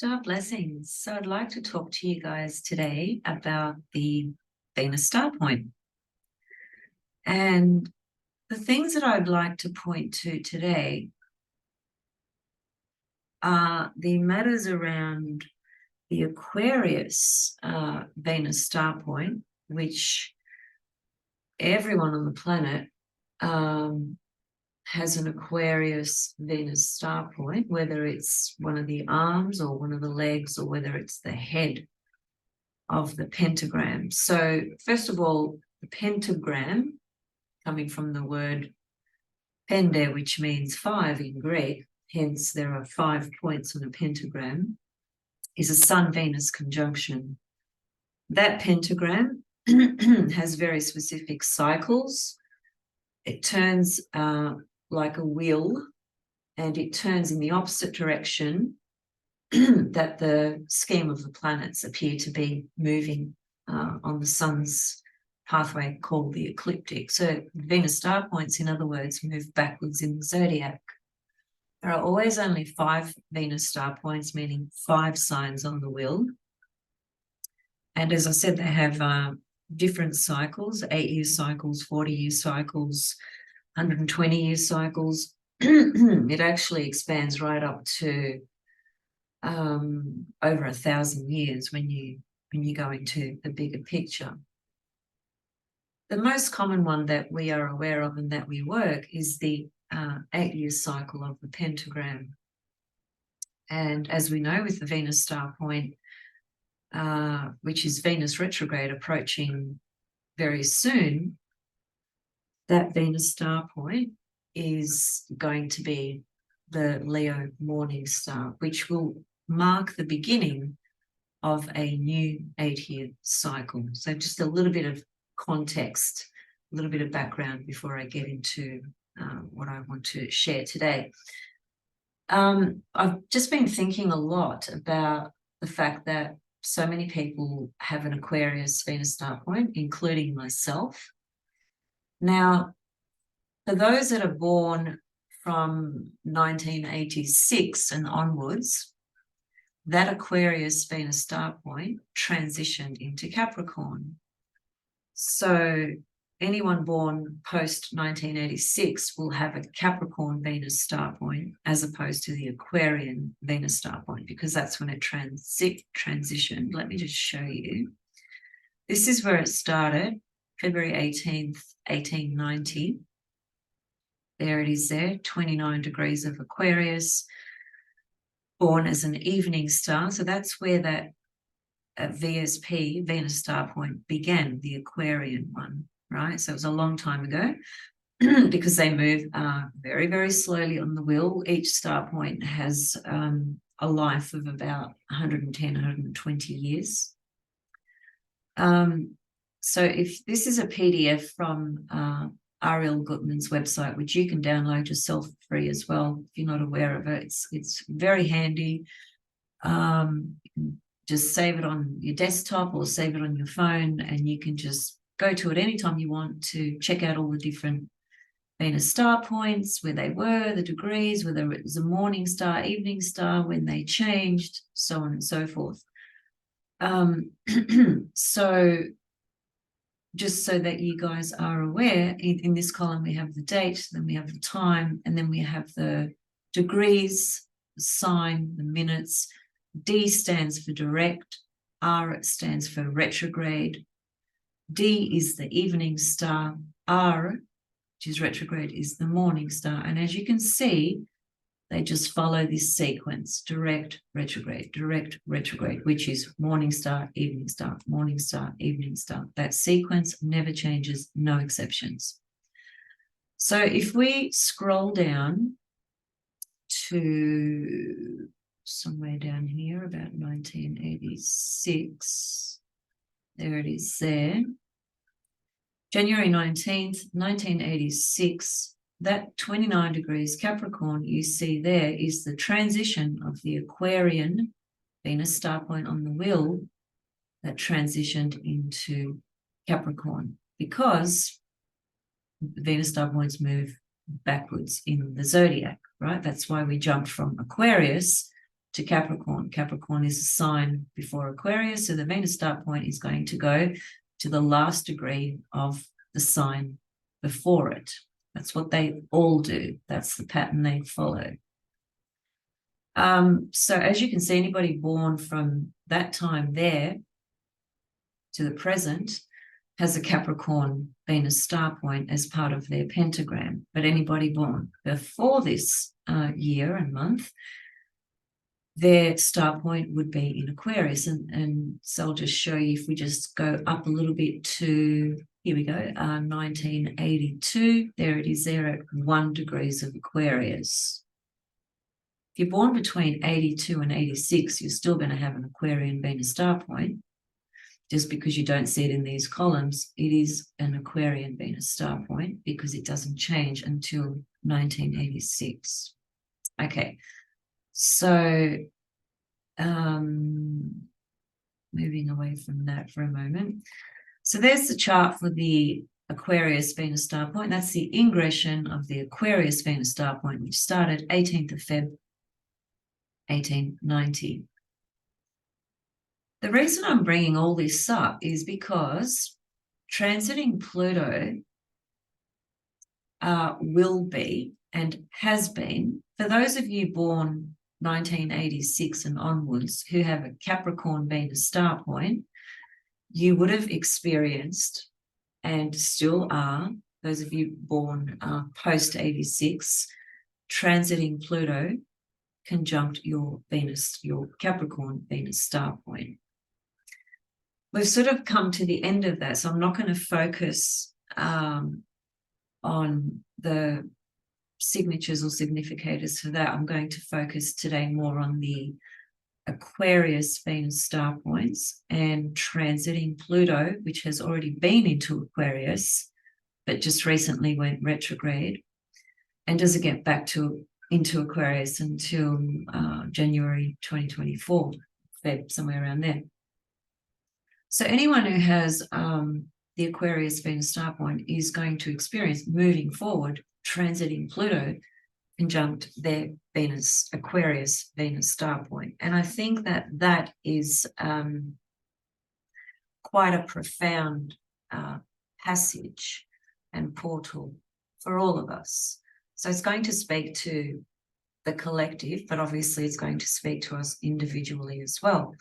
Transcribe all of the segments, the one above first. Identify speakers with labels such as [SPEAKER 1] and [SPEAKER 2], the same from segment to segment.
[SPEAKER 1] Star blessings. So I'd like to talk to you guys today about the Venus star point. And the things that I'd like to point to today are the matters around the Aquarius Venus star point, which everyone on the planet has an Aquarius Venus star point, whether it's one of the arms or one of the legs or whether it's the head of the pentagram. So first of all, the pentagram, coming from the word pende, which means 5 in Greek, hence there are 5 points on a pentagram, is a Sun-Venus conjunction. That pentagram has very specific cycles. It turns like a wheel, and it turns in the opposite direction that the scheme of the planets appear to be moving on the sun's pathway called the ecliptic. So Venus star points, in other words, move backwards in the zodiac. There are always only 5 Venus star points, meaning 5 signs on the wheel. And as I said, they have different cycles, 8-year cycles, 40-year cycles, 120-year cycles. It actually expands right up to over 1,000 years when you go into the bigger picture. The most common one that we are aware of and that we work is the 8-year cycle of the pentagram. And as we know, with the Venus star point, which is Venus retrograde approaching very soon, that Venus star point is going to be the Leo morning star, which will mark the beginning of a new 8-year cycle. So just a little bit of context, a little bit of background before I get into what I want to share today. I've just been thinking a lot about the fact that so many people have an Aquarius Venus star point, including myself. Now, for those that are born from 1986 and onwards, that Aquarius Venus star point transitioned into Capricorn. So anyone born post 1986 will have a Capricorn Venus star point as opposed to the Aquarian Venus star point, because that's when it transitioned. Let me just show you. This is where it started, February 18th, 1890. There it is there, 29 degrees of Aquarius, born as an evening star. So that's where that VSP, Venus star point, began, the Aquarian one, right? So it was a long time ago because they move very, very slowly on the wheel. Each star point has a life of about 110, 120 years. So if this is a PDF from Ariel Gutman's website, which you can download yourself free as well if you're not aware of it. It's very handy. You can just save it on your desktop or save it on your phone, and you can just go to it anytime you want to check out all the different Venus star points, where they were, the degrees, whether it was a morning star, evening star, when they changed, so on and so forth. So just so that you guys are aware, in this column we have the date, then we have the time, and then we have the degrees, the sign, the minutes. D stands for direct, R stands for retrograde, D is the evening star, R, which is retrograde, is the morning star. And as you can see, they just follow this sequence: direct, retrograde, which is morning star, evening star, morning star, evening star. That sequence never changes, no exceptions. So if we scroll down to somewhere down here, about 1986, there it is there. January 19th, 1986, that 29 degrees Capricorn you see there is the transition of the Aquarian Venus star point on the wheel that transitioned into Capricorn, because the Venus star points move backwards in the zodiac, right? That's why we jumped from Aquarius to Capricorn. Capricorn is a sign before Aquarius, so the Venus start point is going to go to the last degree of the sign before it. That's what they all do. That's the pattern they follow. So as you can see, anybody born from that time there to the present has a Capricorn Venus star point as part of their pentagram. But anybody born before this year and month, their star point would be in Aquarius. And so I'll just show you, if we just go up a little bit to, here we go, 1982. There it is there at 1 degrees of Aquarius. If you're born between 82 and 86, you're still going to have an Aquarian Venus star point. Just because you don't see it in these columns, it is an Aquarian Venus star point because it doesn't change until 1986. Okay, so moving away from that for a moment. So there's the chart for the Aquarius Venus star point. That's the ingression of the Aquarius Venus star point, which started 18th of Feb, 1890. The reason I'm bringing all this up is because transiting Pluto will be and has been, for those of you born 1986 and onwards who have a Capricorn Venus star point, you would have experienced and still are, those of you born post 86, transiting Pluto conjunct your Venus, your Capricorn Venus star point. We've sort of come to the end of that, so I'm not going to focus on the signatures or significators for that. I'm going to focus today more on the Aquarius Venus star points and transiting Pluto, which has already been into Aquarius, but just recently went retrograde and doesn't get back into Aquarius until January 2024, Feb, somewhere around there. So anyone who has the Aquarius Venus star point is going to experience moving forward, transiting Pluto conjunct their Venus, Aquarius Venus star point. And I think that that is quite a profound passage and portal for all of us. So it's going to speak to the collective, but obviously it's going to speak to us individually as well.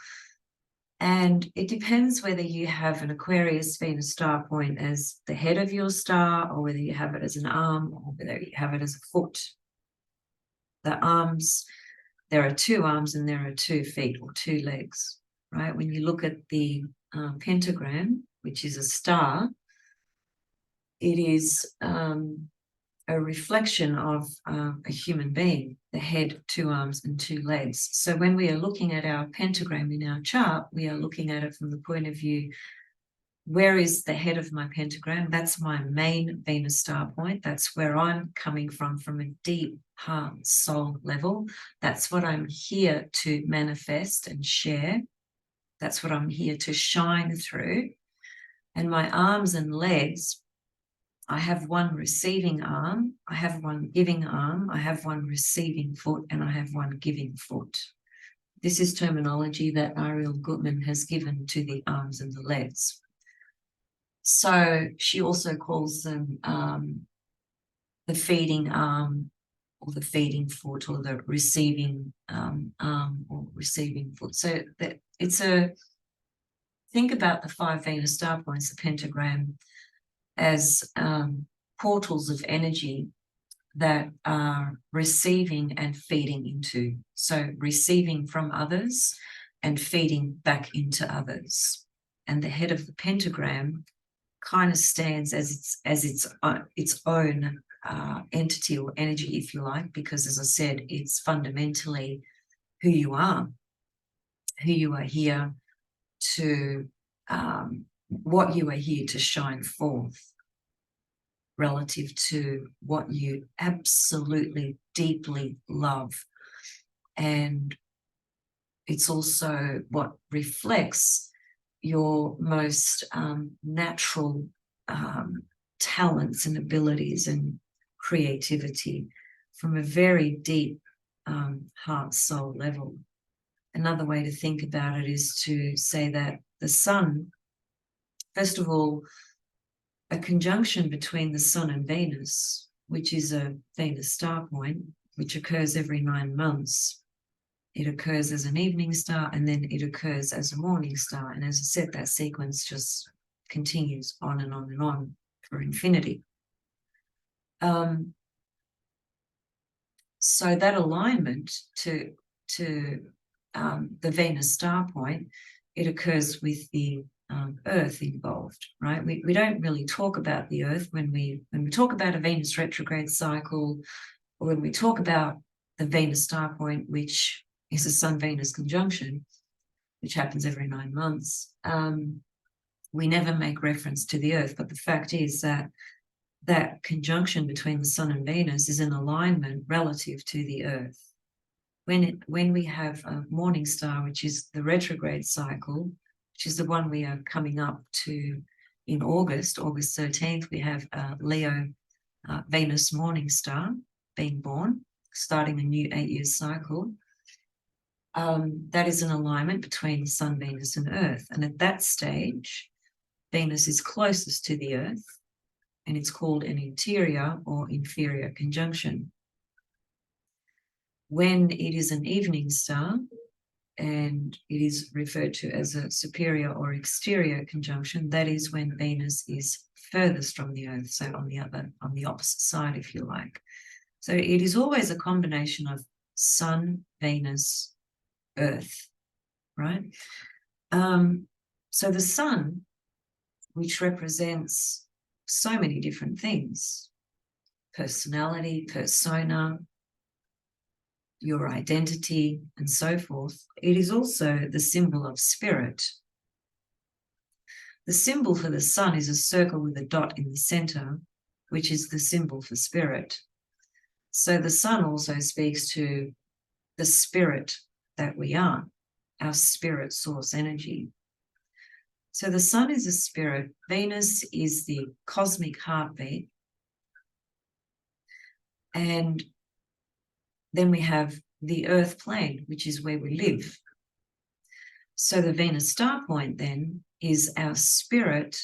[SPEAKER 1] And it depends whether you have an Aquarius Venus star point as the head of your star, or whether you have it as an arm, or whether you have it as a foot. The arms, there are 2 arms and there are 2 feet or 2 legs, right? When you look at the pentagram, which is a star, it is a reflection of a human being, the head, 2 arms and 2 legs. So when we are looking at our pentagram in our chart, we are looking at it from the point of view, where is the head of my pentagram? That's my main Venus star point. That's where I'm coming from a deep heart, soul level. That's what I'm here to manifest and share. That's what I'm here to shine through. And my arms and legs, I have one receiving arm, I have one giving arm, I have one receiving foot, and I have one giving foot. This is terminology that Ariel Gutman has given to the arms and the legs. So she also calls them the feeding arm, or the feeding foot, or the receiving arm or receiving foot. So that it's think about the 5 Venus star points, the pentagram, as portals of energy that are receiving and feeding into. So receiving from others and feeding back into others. And the head of the pentagram kind of stands as its own entity or energy, if you like, because, as I said, it's fundamentally who you are here to what you are here to shine forth relative to what you absolutely deeply love. And it's also what reflects your most natural talents and abilities and creativity from a very deep heart soul level. another way to think about it is to say that the sun, first of all, a conjunction between the sun and Venus, which is a Venus star point, which occurs every 9 months. It occurs as an evening star, and then it occurs as a morning star. And as I said, that sequence just continues on and on and on for infinity. So that alignment to the Venus star point, it occurs with the Earth involved, right? We don't really talk about the Earth when we talk about a Venus retrograde cycle, or when we talk about the Venus star point, which is a Sun-Venus conjunction, which happens every 9 months. We never make reference to the Earth, but the fact is that that conjunction between the Sun and Venus is in alignment relative to the Earth. When we have a morning star, which is the retrograde cycle, which is the one we are coming up to in August 13th, we have Leo Venus morning star being born, starting a new 8-year cycle. That is an alignment between Sun, Venus, and Earth. And at that stage, Venus is closest to the Earth, and it's called an interior or inferior conjunction. When it is an evening star, and it is referred to as a superior or exterior conjunction, that is when Venus is furthest from the Earth, so on the opposite side, if you like. So it is always a combination of Sun, Venus, Earth, right? So the Sun, which represents so many different things, personality, persona, your identity, and so forth, it is also the symbol of spirit. The symbol for the sun is a circle with a dot in the center, which is the symbol for spirit. So the sun also speaks to the spirit that we are, our spirit source energy. So the sun is a spirit, Venus is the cosmic heartbeat, and then we have the earth plane, which is where we live. So the Venus star point then is our spirit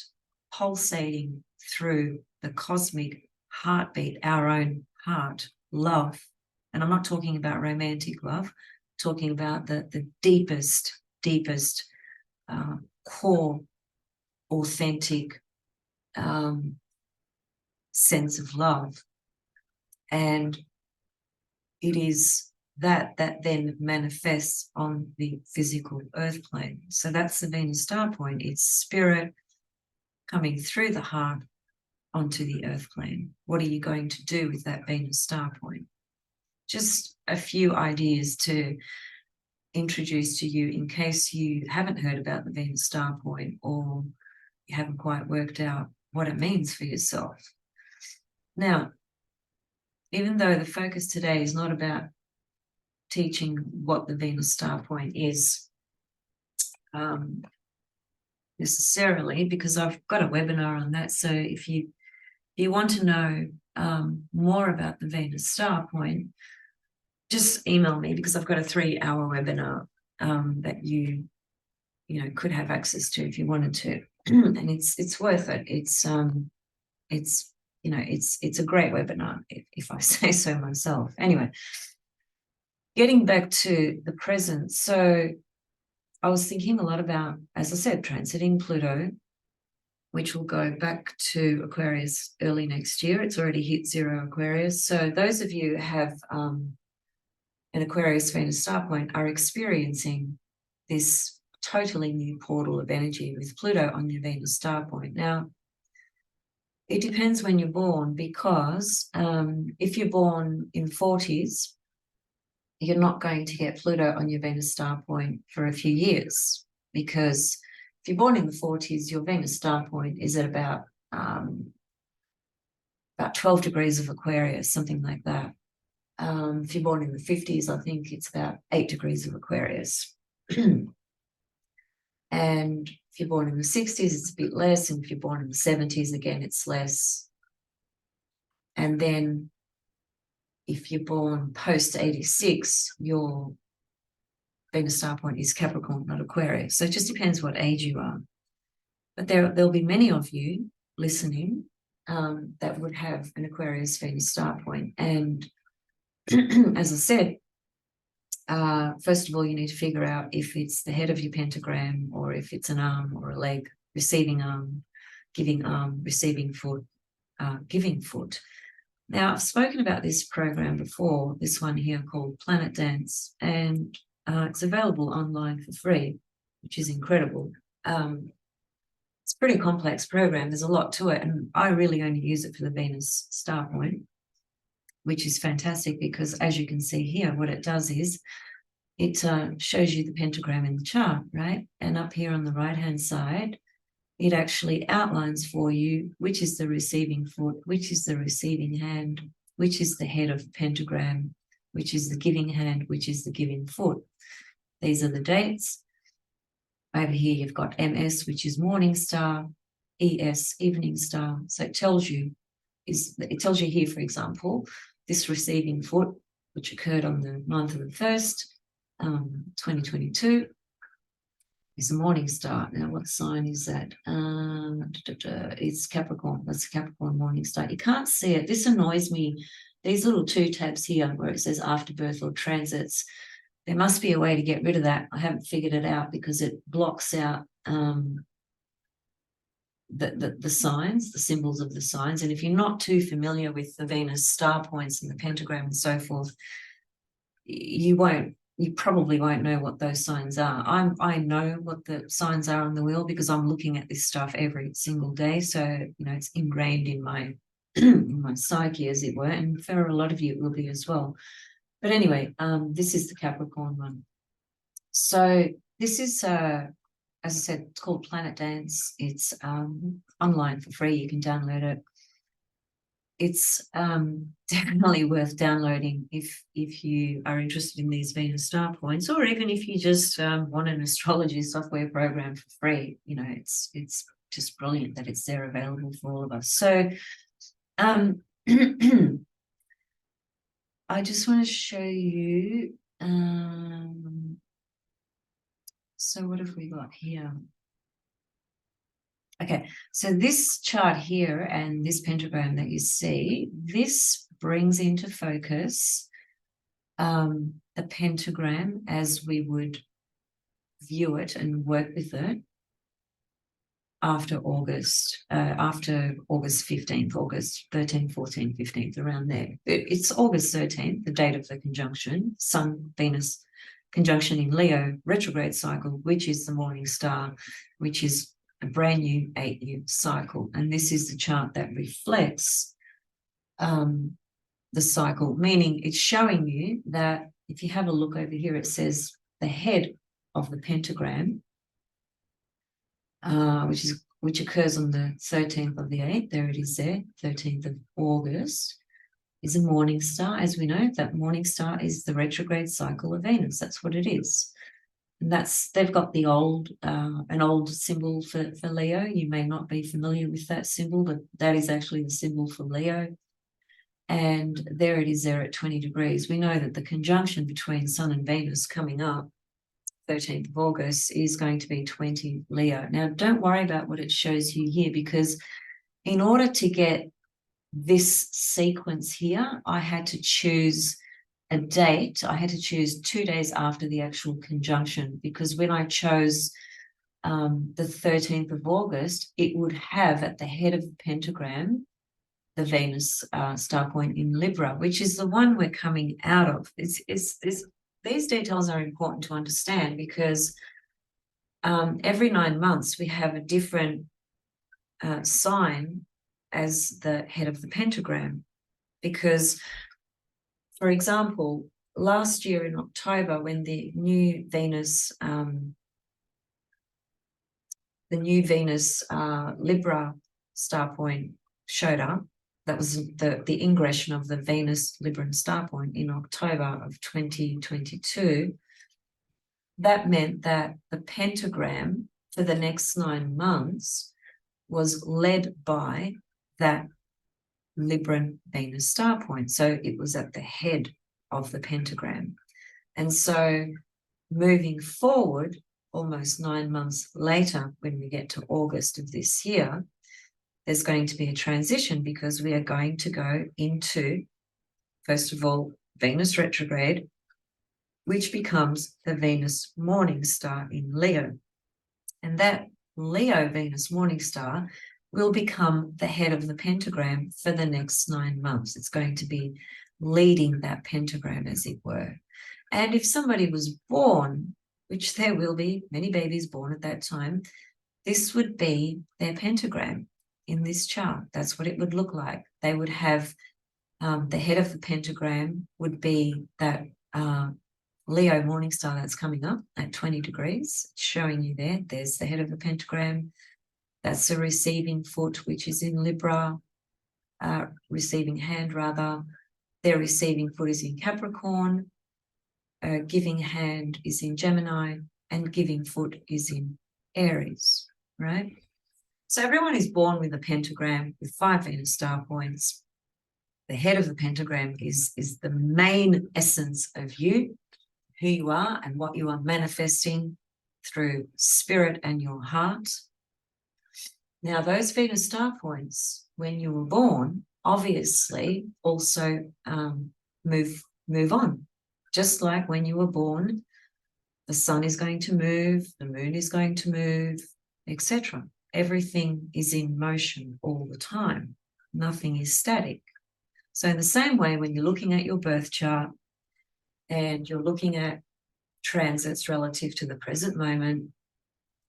[SPEAKER 1] pulsating through the cosmic heartbeat, our own heart, love. And I'm not talking about romantic love, I'm talking about the deepest core, authentic sense of love. And it is that then manifests on the physical earth plane. So that's the Venus star point. It's spirit coming through the heart onto the earth plane. What are you going to do with that Venus star point? Just a few ideas to introduce to you in case you haven't heard about the Venus star point or you haven't quite worked out what it means for yourself. Now, even though the focus today is not about teaching what the Venus star point is necessarily, because I've got a webinar on that. So if you want to know more about the Venus star point, just email me, because I've got a 3-hour webinar that you could have access to if you wanted to, and it's worth it. It's a great webinar, if I say so myself. Anyway, getting back to the present. So I was thinking a lot about, as I said, transiting Pluto, which will go back to Aquarius early next year. It's already hit 0 Aquarius. So those of you who have an Aquarius Venus star point are experiencing this totally new portal of energy with Pluto on your Venus star point. Now, it depends when you're born, because if you're born in 40s, you're not going to get Pluto on your Venus star point for a few years, because if you're born in the 40s, your Venus star point is at about 12 degrees of Aquarius, something like that. If you're born in the 50s, I think it's about 8 degrees of Aquarius. And if you're born in the 60s, it's a bit less. And if you're born in the 70s, again, it's less. And then if you're born post 86, your Venus star point is Capricorn, not Aquarius. So it just depends what age you are. But there'll be many of you listening that would have an Aquarius Venus star point. And as I said, first of all, you need to figure out if it's the head of your pentagram or if it's an arm or a leg, receiving arm, giving arm, receiving foot, giving foot. Now, I've spoken about this program before, this one here called Planet Dance, and it's available online for free, which is incredible. It's a pretty complex program. There's a lot to it, and I really only use it for the Venus star point, which is fantastic because, as you can see here, what it does is it shows you the pentagram in the chart, right? And up here on the right-hand side, it actually outlines for you which is the receiving foot, which is the receiving hand, which is the head of the pentagram, which is the giving hand, which is the giving foot. These are the dates. Over here, you've got MS, which is morning star, ES, evening star. So it tells you here, for example, this receiving foot, which occurred on the 9th of the 1st, 2022, is a morning star. Now, what sign is that? It's Capricorn. That's a Capricorn morning star. You can't see it. This annoys me. These little 2 tabs here where it says afterbirth or transits, there must be a way to get rid of that. I haven't figured it out because it blocks out the signs, the symbols of the signs. And if you're not too familiar with the Venus star points and the pentagram and so forth, you probably won't know what those signs are. I know what the signs are on the wheel because I'm looking at this stuff every single day. So, it's ingrained in my in my psyche, as it were, and for a lot of you it will be as well. But anyway, this is the Capricorn one. So this is, as I said, it's called Planet Dance. It's online for free. You can download it. It's definitely worth downloading if you are interested in these Venus star points, or even if you just want an astrology software program for free. It's just brilliant that it's there available for all of us. So I just want to show you. So what have we got here? Okay, so this chart here and this pentagram that you see, this brings into focus the pentagram as we would view it and work with it after August 15th, August 13th, 14th, 15th, around there. It's August 13th, the date of the conjunction, Sun-Venus conjunction in Leo, retrograde cycle, which is the morning star, which is a brand new 8-year cycle. And this is the chart that reflects the cycle, meaning it's showing you that if you have a look over here, it says the head of the pentagram, which occurs on the 13th of the 8th. There it is there, 13th of August, is a morning star. As we know, that morning star is the retrograde cycle of Venus. That's what it is. And they've got an old symbol for Leo. You may not be familiar with that symbol, but that is actually the symbol for Leo. And there it is there at 20 degrees. We know that the conjunction between Sun and Venus coming up 13th of August is going to be 20 Leo. Now, don't worry about what it shows you here, because in order to get this sequence here, I had to choose a date. I had to choose 2 days after the actual conjunction, because when I chose the 13th of August, it would have at the head of the pentagram the Venus star point in Libra, which is the one we're coming out of. These details are important to understand because every 9 months we have a different sign as the head of the pentagram. Because, for example, last year in October, when the new Venus Libra star point showed up, that was the ingression of the Venus Libran star point in October of 2022. That meant that the pentagram for the next 9 months was led by that Libran Venus star point. So it was at the head of the pentagram. And so moving forward, almost 9 months later, when we get to August of this year, there's going to be a transition because we are going to go into, first of all, Venus retrograde, which becomes the Venus morning star in Leo. And that Leo Venus morning star will become the head of the pentagram for the next 9 months. It's going to be leading that pentagram, as it were. And if somebody was born, which there will be many babies born at that time, this would be their pentagram in this chart. That's what it would look like. They would have the head of the pentagram would be that Leo morning star that's coming up at 20 degrees. It's showing you there. There's the head of the pentagram. That's the receiving foot, which is in Libra, receiving hand rather. Their receiving foot is in Capricorn. Giving hand is in Gemini, and giving foot is in Aries, right? So everyone is born with a pentagram with 5 Venus star points. The head of the pentagram is the main essence of you, who you are and what you are manifesting through spirit and your heart. Now, those Venus star points, when you were born, obviously also move on. Just like when you were born, the sun is going to move, the moon is going to move, etc. Everything is in motion all the time. Nothing is static. So in the same way, when you're looking at your birth chart and you're looking at transits relative to the present moment,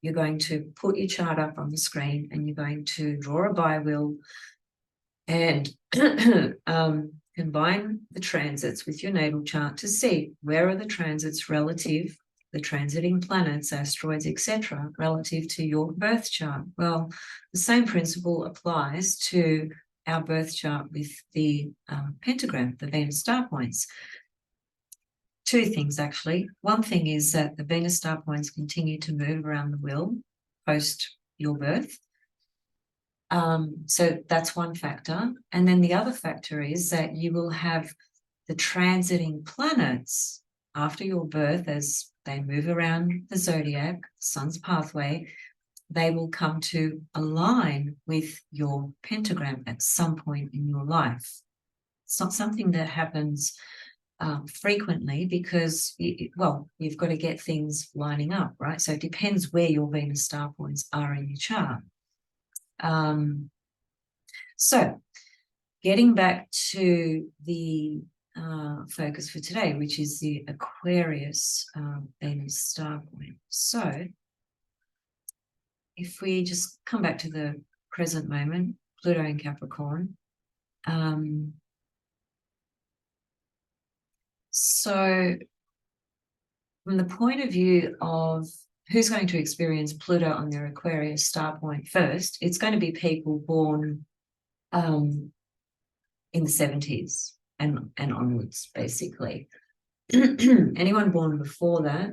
[SPEAKER 1] you're going to put your chart up on the screen and you're going to draw a bi-wheel and combine the transits with your natal chart to see where are the transits relative, the transiting planets, asteroids, etc., relative to your birth chart. Well, the same principle applies to our birth chart with the pentagram, the Venus star points. 2 things, actually. One thing is that the Venus star points continue to move around the wheel post your birth. So that's one factor. And then the other factor is that you will have the transiting planets after your birth as they move around the zodiac, sun's pathway. They will come to align with your pentagram at some point in your life. It's not something that happens frequently because, you've got to get things lining up, right? So it depends where your Venus star points are in your chart. So getting back to the focus for today, which is the Aquarius Venus star point. So if we just come back to the present moment, Pluto in Capricorn. So from the point of view of who's going to experience Pluto on their Aquarius star point first, it's going to be people born in the 70s and onwards, basically. Anyone born before that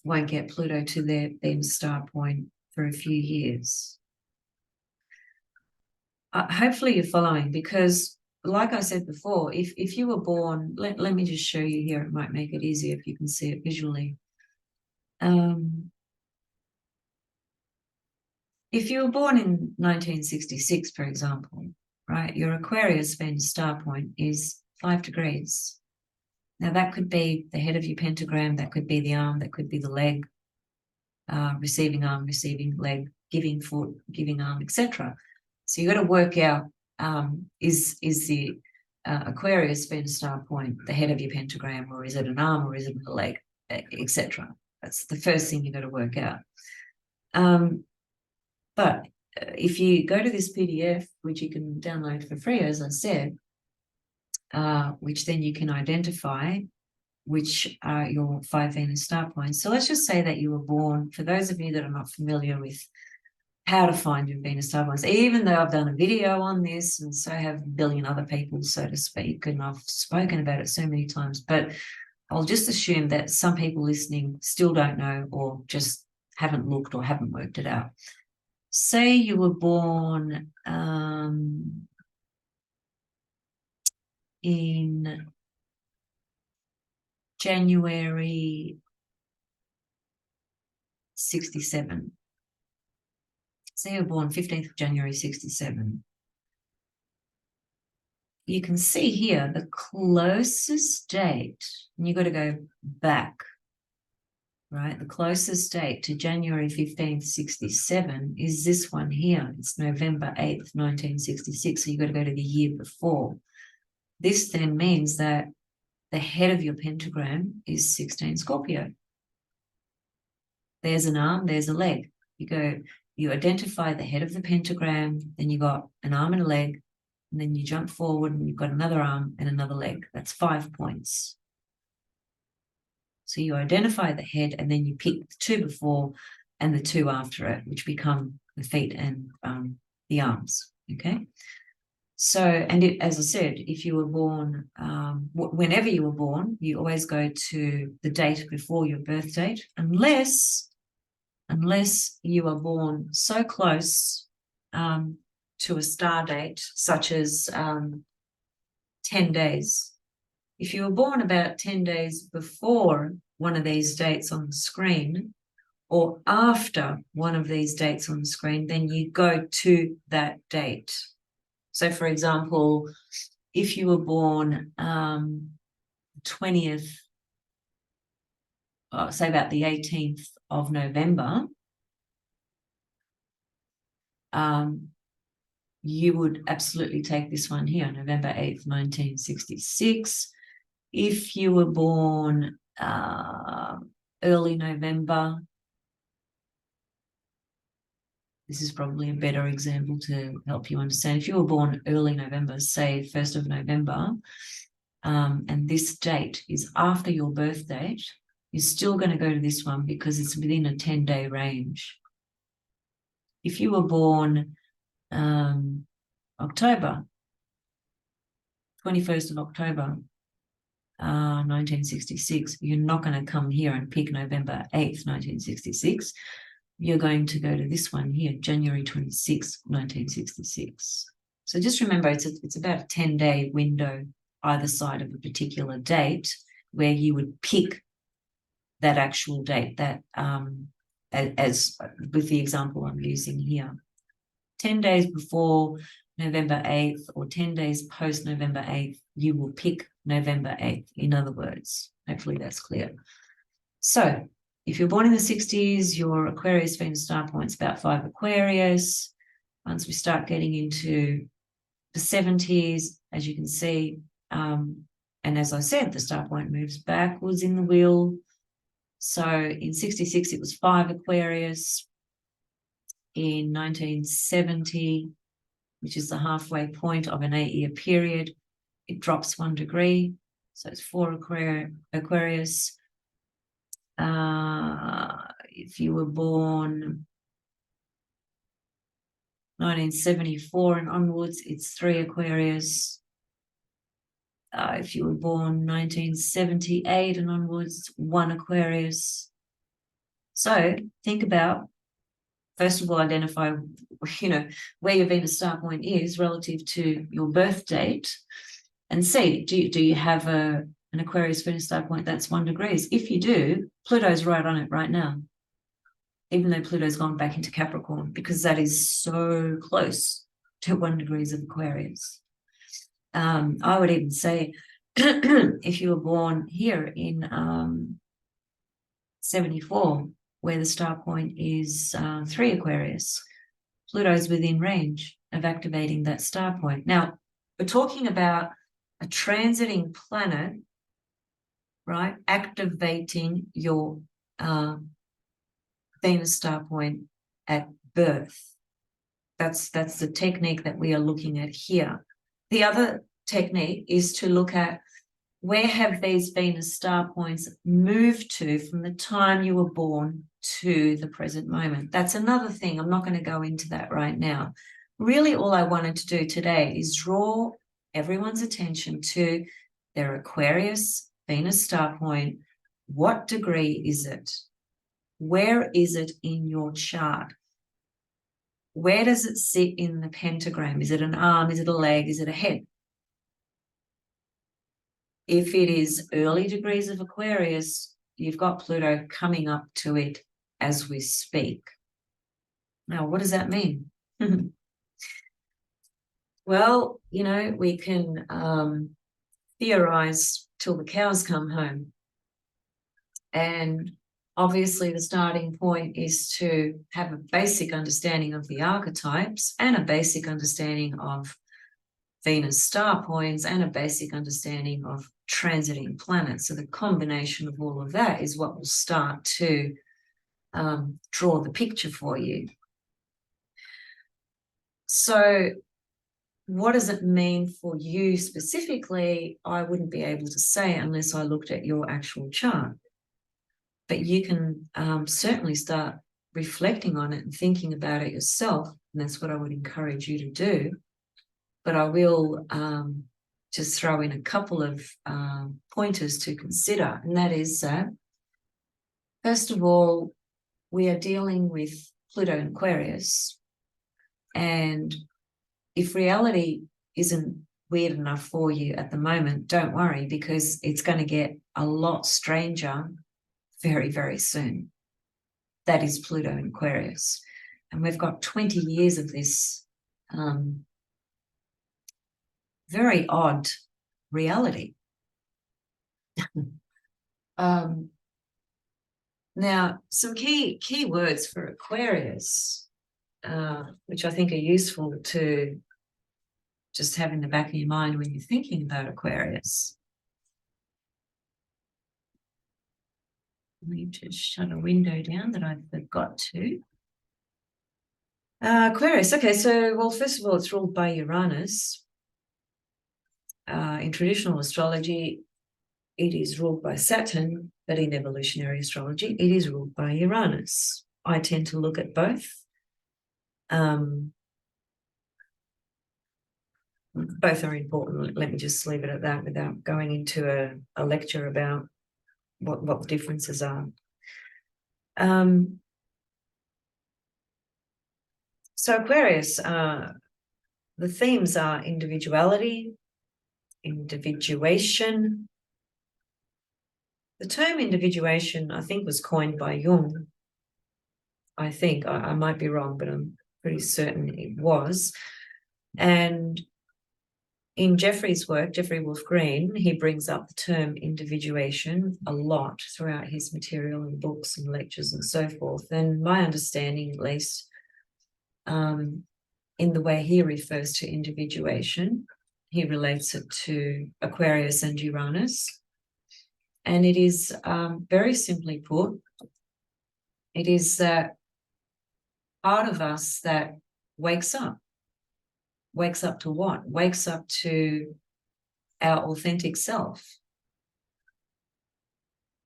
[SPEAKER 1] won't get Pluto to their Venus star point for a few years. Hopefully you're following, because like I said before, if you were born, let me just show you here, it might make it easier if you can see it visually. If you were born in 1966, for example, right, your Aquarius Venus star point is 5 degrees. Now that could be the head of your pentagram, that could be the arm, that could be the leg, receiving arm, receiving leg, giving foot, giving arm, etc. So you got to work out, is the Aquarius Venus star point the head of your pentagram, or is it an arm, or is it a leg, etc. That's the first thing you got to work out. But if you go to this PDF, which you can download for free, as I said, which then you can identify which are your 5 Venus star points. So let's just say that you were born, for those of you that are not familiar with how to find your Venus star points, even though I've done a video on this and so have a billion other people, so to speak, and I've spoken about it so many times, but I'll just assume that some people listening still don't know or just haven't looked or haven't worked it out. Say you were born in January 67. So you were born 15th of January, 67. You can see here the closest date, and you've got to go back, right? The closest date to January 15th, 67 is this one here. It's November 8th, 1966. So you've got to go to the year before. This then means that the head of your pentagram is 16 Scorpio. There's an arm, there's a leg. You identify the head of the pentagram, then you got an arm and a leg, and then you jump forward and you've got another arm and another leg. That's 5 points. So you identify the head and then you pick the 2 before and the 2 after it, which become the feet and the arms, okay? So, and as I said, if you were born, whenever you were born, you always go to the date before your birth date, unless you are born so close to a star date, such as 10 days. If you were born about 10 days before one of these dates on the screen, or after one of these dates on the screen, then you go to that date. So, for example, if you were born 20th, say about the 18th of November, you would absolutely take this one here, November 8th, 1966. If you were born early November, this is probably a better example to help you understand. If you were born early November, say 1st of November, and this date is after your birth date, you're still going to go to this one because it's within a 10-day range. If you were born October, 21st of October, 1966, you're not going to come here and pick November 8th, 1966. You're going to go to this one here, January 26th, 1966. So just remember, it's about a 10-day window either side of a particular date where you would pick that actual date, that as with the example I'm using here. 10 days before November 8th or 10 days post November 8th, you will pick November 8th, in other words. Hopefully that's clear. So if you're born in the 60s, your Aquarius Venus star point's about 5 Aquarius. Once we start getting into the 70s, as you can see, and as I said, the star point moves backwards in the wheel. So in 66, it was 5 Aquarius. In 1970, which is the halfway point of an 8-year period, it drops 1 degree. So it's 4 Aquarius. If you were born 1974 and onwards, it's 3 Aquarius. If you were born 1978 and onwards, 1 Aquarius. So think about, first of all, identify, where your Venus star point is relative to your birth date, and see, do you have an Aquarius Venus star point that's 1 degree? If you do, Pluto's right on it right now, even though Pluto's gone back into Capricorn, because that is so close to 1 degree of Aquarius. I would even say if you were born here in 74, where the star point is 3 Aquarius, Pluto's within range of activating that star point. Now, we're talking about a transiting planet, right, activating your Venus star point at birth. That's the technique that we are looking at here. The other technique is to look at where have these Venus star points moved to from the time you were born to the present moment. That's another thing. I'm not going to go into that right now. Really, all I wanted to do today is draw everyone's attention to their Aquarius Venus star point. What degree is it? Where is it in your chart? Where does it sit in the pentagram? Is it an arm? Is it a leg? Is it a head? If it is early degrees of Aquarius, you've got Pluto coming up to it as we speak. Now, what does that mean? Well, you know, we can theorize till the cows come home. And obviously the starting point is to have a basic understanding of the archetypes and a basic understanding of Venus star points and a basic understanding of transiting planets. So the combination of all of that is what will start to draw the picture for you. So what does it mean for you specifically? I wouldn't be able to say unless I looked at your actual chart. But you can certainly start reflecting on it and thinking about it yourself. And that's what I would encourage you to do. But I will just throw in a couple of pointers to consider. And that is that, first of all, we are dealing with Pluto and Aquarius. And if reality isn't weird enough for you at the moment, don't worry, because it's going to get a lot stranger very, very soon. That is Pluto and Aquarius. And we've got 20 years of this very odd reality. Now, some key words for Aquarius, which I think are useful to just have in the back of your mind when you're thinking about Aquarius. Let me just shut a window down that I forgot to. Aquarius, okay, so, well, first of all, it's ruled by Uranus. In traditional astrology, it is ruled by Saturn, but in evolutionary astrology, it is ruled by Uranus. I tend to look at both. Both are important. Let me just leave it at that without going into a lecture about what the differences are. So Aquarius, the themes are individuality, individuation. The term individuation, I think, was coined by Jung. I think, I might be wrong, but I'm pretty certain it was. And in Jeffrey's work, Jeffrey Wolf Green, he brings up the term individuation a lot throughout his material and books and lectures and so forth. And my understanding, at least, in the way he refers to individuation, he relates it to Aquarius and Uranus. And it is, very simply put, it is that part of us that wakes up. Wakes up to what? Wakes up to our authentic self.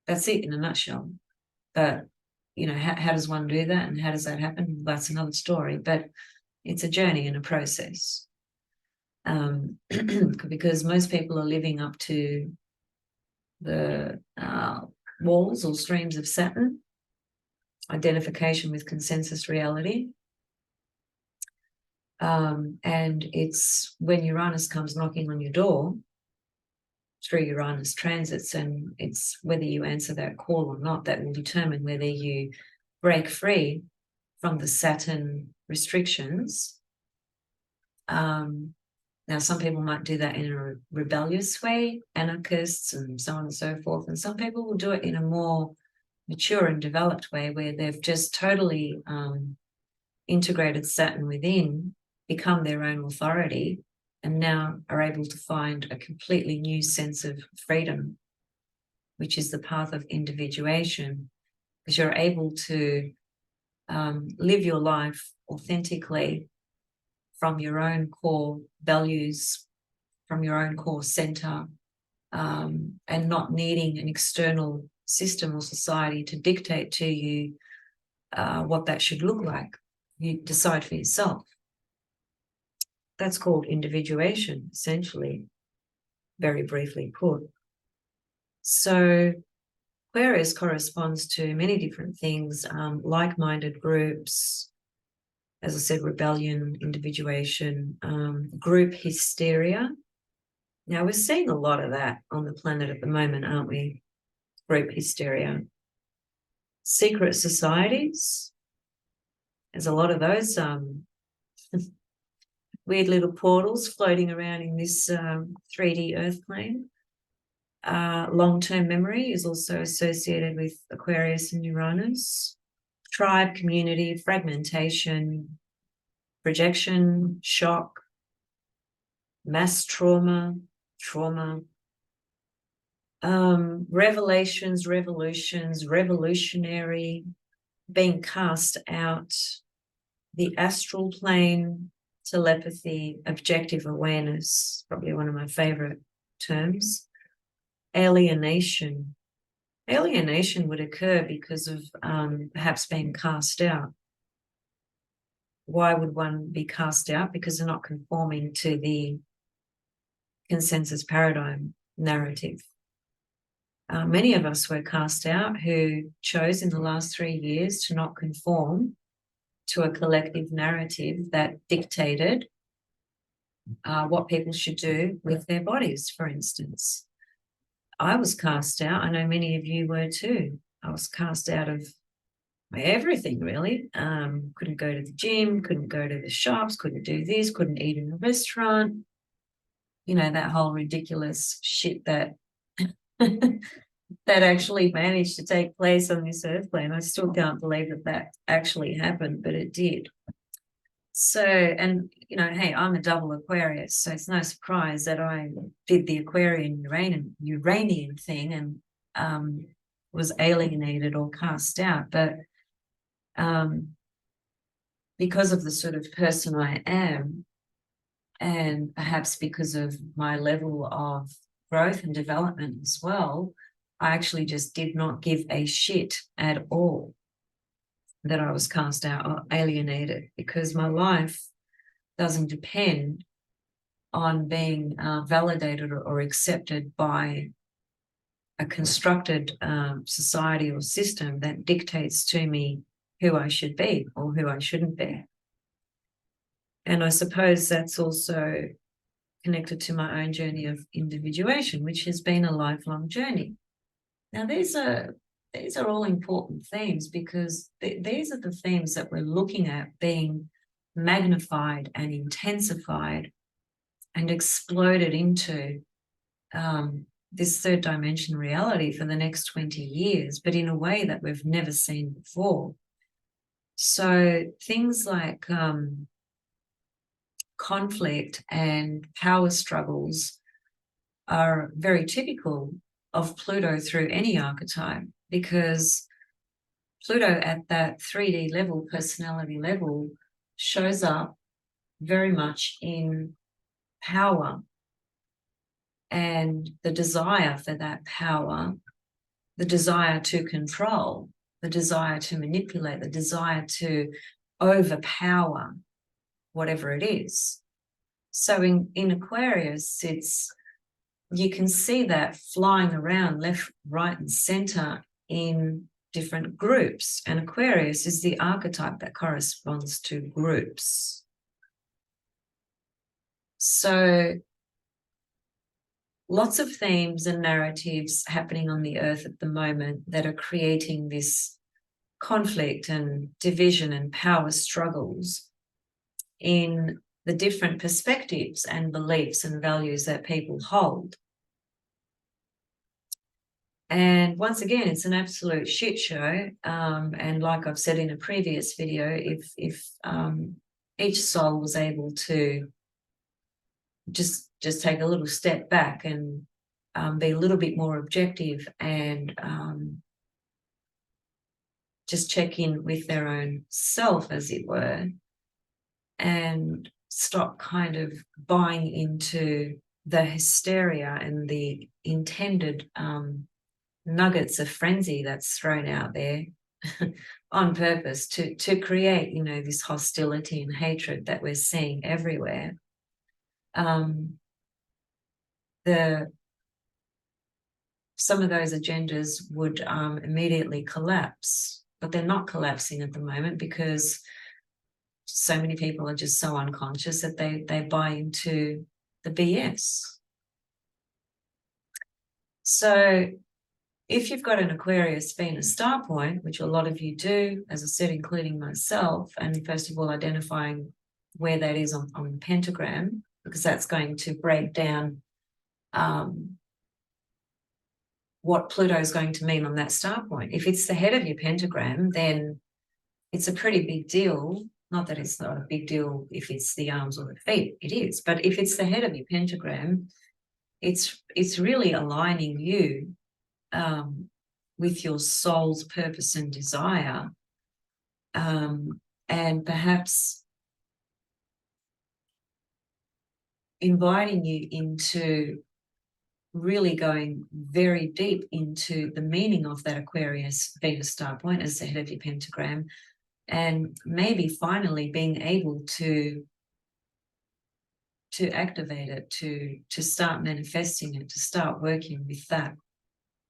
[SPEAKER 1] That's it in a nutshell. But, you know, how does one do that and how does that happen? That's another story, but it's a journey and a process. Because most people are living up to the walls or streams of Saturn, identification with consensus reality. And it's when Uranus comes knocking on your door through Uranus transits, and it's whether you answer that call or not that will determine whether you break free from the Saturn restrictions. Now, some people might do that in a rebellious way, anarchists and so on and so forth, and some people will do it in a more mature and developed way where they've just totally integrated Saturn within, become their own authority, and now are able to find a completely new sense of freedom, which is the path of individuation, because you're able to live your life authentically from your own core values, from your own core center, and not needing an external system or society to dictate to you what that should look like. You decide for yourself. That's called individuation, essentially, very briefly put. So Aquarius corresponds to many different things, like-minded groups, as I said, rebellion, individuation, group hysteria. Now, we're seeing a lot of that on the planet at the moment, aren't we? Group hysteria. secret societies. There's a lot of those weird little portals floating around in this 3D earth plane. Long-term memory is also associated with Aquarius and Uranus. Tribe, community, fragmentation, projection, shock, mass trauma, revelations, revolutions, revolutionary, being cast out, the astral plane, telepathy, objective awareness, probably one of my favorite terms. Alienation. Alienation would occur because of perhaps being cast out. Why would one be cast out? Because they're not conforming to the consensus paradigm narrative. Many of us were cast out who chose in the last 3 years to not conform to a collective narrative that dictated what people should do with their bodies, for instance. I was cast out. I know many of you were too. I was cast out of everything, really. Couldn't go to the gym, couldn't go to the shops, couldn't do this, couldn't eat in a restaurant. You know, that whole ridiculous shit that that actually managed to take place on this earth plane. I still can't believe that that actually happened, but it did. So, and, you know, hey, I'm a double Aquarius, so it's no surprise that I did the Aquarian Uranian thing and was alienated or cast out. But because of the sort of person I am, and perhaps because of my level of growth and development as well, I actually just did not give a shit at all that I was cast out or alienated, because my life doesn't depend on being validated or accepted by a constructed society or system that dictates to me who I should be or who I shouldn't be. And I suppose that's also connected to my own journey of individuation, which has been a lifelong journey. Now, these are all important themes, because these are the themes that we're looking at being magnified and intensified and exploded into this third dimension reality for the next 20 years, but in a way that we've never seen before. So things like conflict and power struggles are very typical of Pluto through any archetype, because Pluto at that 3D level, personality level, shows up very much in power and the desire for that power, the desire to control, the desire to manipulate, the desire to overpower whatever it is. So in Aquarius, you can see that flying around left, right, and center in different groups. And Aquarius is the archetype that corresponds to groups. So lots of themes and narratives happening on the earth at the moment that are creating this conflict and division and power struggles in the different perspectives and beliefs and values that people hold. And once again, it's an absolute shit show. And like I've said in a previous video, if each soul was able to just take a little step back and be a little bit more objective and just check in with their own self, as it were, and stop kind of buying into the hysteria and the intended nuggets of frenzy that's thrown out there on purpose to create, you know, this hostility and hatred that we're seeing everywhere. Some of those agendas would immediately collapse, but they're not collapsing at the moment because so many people are just so unconscious that they buy into the BS. So if you've got an Aquarius Venus star point, which a lot of you do, as I said, including myself, and first of all, identifying where that is on the pentagram, because that's going to break down what Pluto is going to mean on that star point. If it's the head of your pentagram, then it's a pretty big deal. Not that it's not a big deal if it's the arms or the feet, it is. But if it's the head of your pentagram, it's really aligning you with your soul's purpose and desire, and perhaps inviting you into really going very deep into the meaning of that Aquarius Venus star point as the head of your pentagram, and maybe finally being able to activate it, to start manifesting it, to start working with that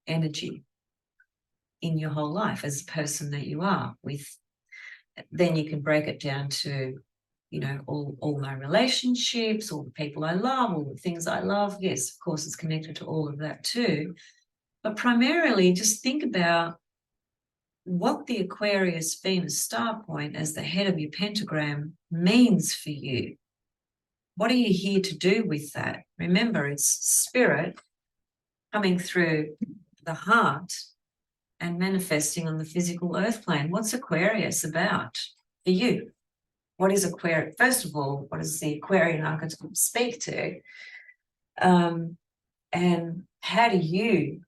[SPEAKER 1] energy in your whole life as a person that you are. With then you can break it down to, you know, all my relationships, all the people I love, all the things I love. Yes, of course, it's connected to all of that too. But primarily, just think about what the Aquarius Venus star point as the head of your pentagram means for you. What are you here to do with that? Remember, it's spirit coming through the heart and manifesting on the physical earth plane. What's Aquarius about for you? What is Aquarius? First of all, what does the Aquarian archetype speak to? And how do you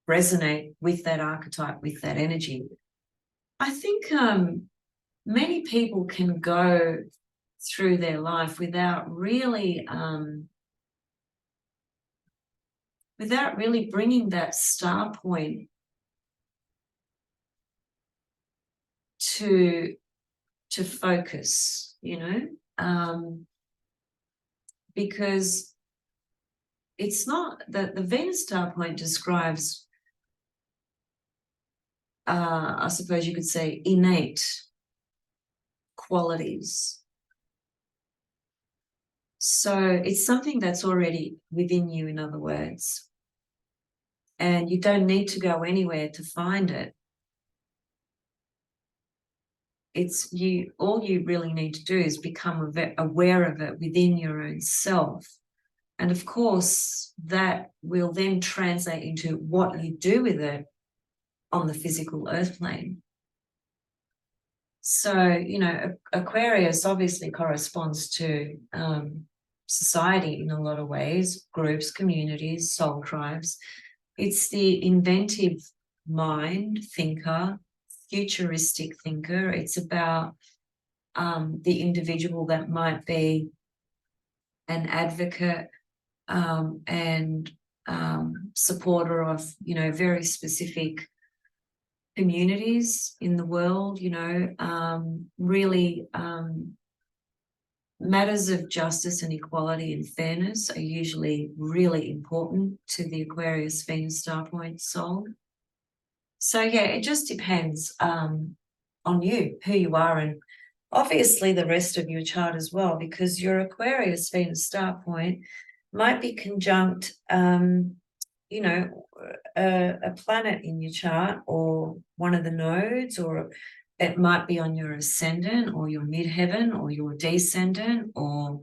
[SPEAKER 1] resonate with that archetype, with that energy? I think many people can go through their life without really bringing that star point to focus, you know, because it's not that the Venus star point describes, I suppose you could say, innate qualities. So it's something that's already within you, in other words, and you don't need to go anywhere to find it. It's you, all you really need to do is become aware of it within your own self. And of course, that will then translate into what you do with it on the physical earth plane. So, you know, Aquarius obviously corresponds to society in a lot of ways, groups, communities, soul tribes. It's the inventive mind, thinker, futuristic thinker. It's about the individual that might be an advocate and supporter of, you know, very specific communities in the world, you know, really matters of justice and equality and fairness are usually really important to the Aquarius Venus star point soul. So yeah, it just depends on you, who you are, and obviously the rest of your chart as well, because your Aquarius Venus star point might be conjunct, you know, a planet in your chart or one of the nodes, or it might be on your ascendant or your midheaven or your descendant or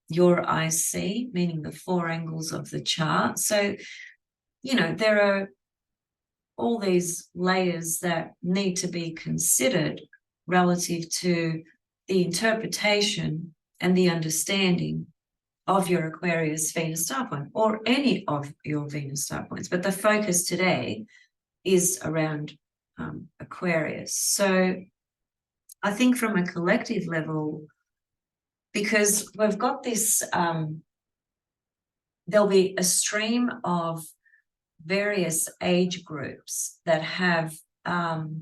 [SPEAKER 1] your IC, meaning the four angles of the chart. So, you know, there are all these layers that need to be considered relative to the interpretation and the understanding of your Aquarius Venus star point, or any of your Venus star points. But the focus today is around Aquarius. So I think from a collective level, because we've got this, there'll be a stream of various age groups that have the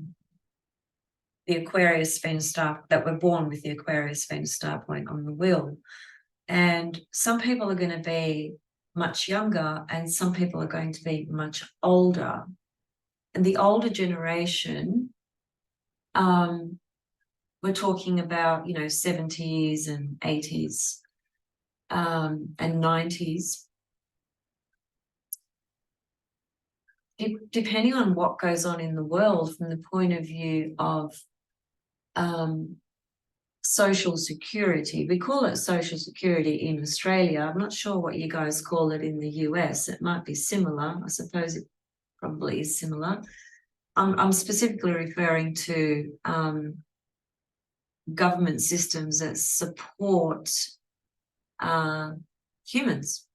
[SPEAKER 1] Aquarius Venus star, that were born with the Aquarius Venus star point on the wheel. And some people are going to be much younger and some people are going to be much older. And the older generation, we're talking about, you know, 70s and 80s and 90s. depending on what goes on in the world from the point of view of social security. We call it social security in Australia. I'm not sure what you guys call it in the US. It might be similar. I suppose it probably is similar. I'm specifically referring to government systems that support humans,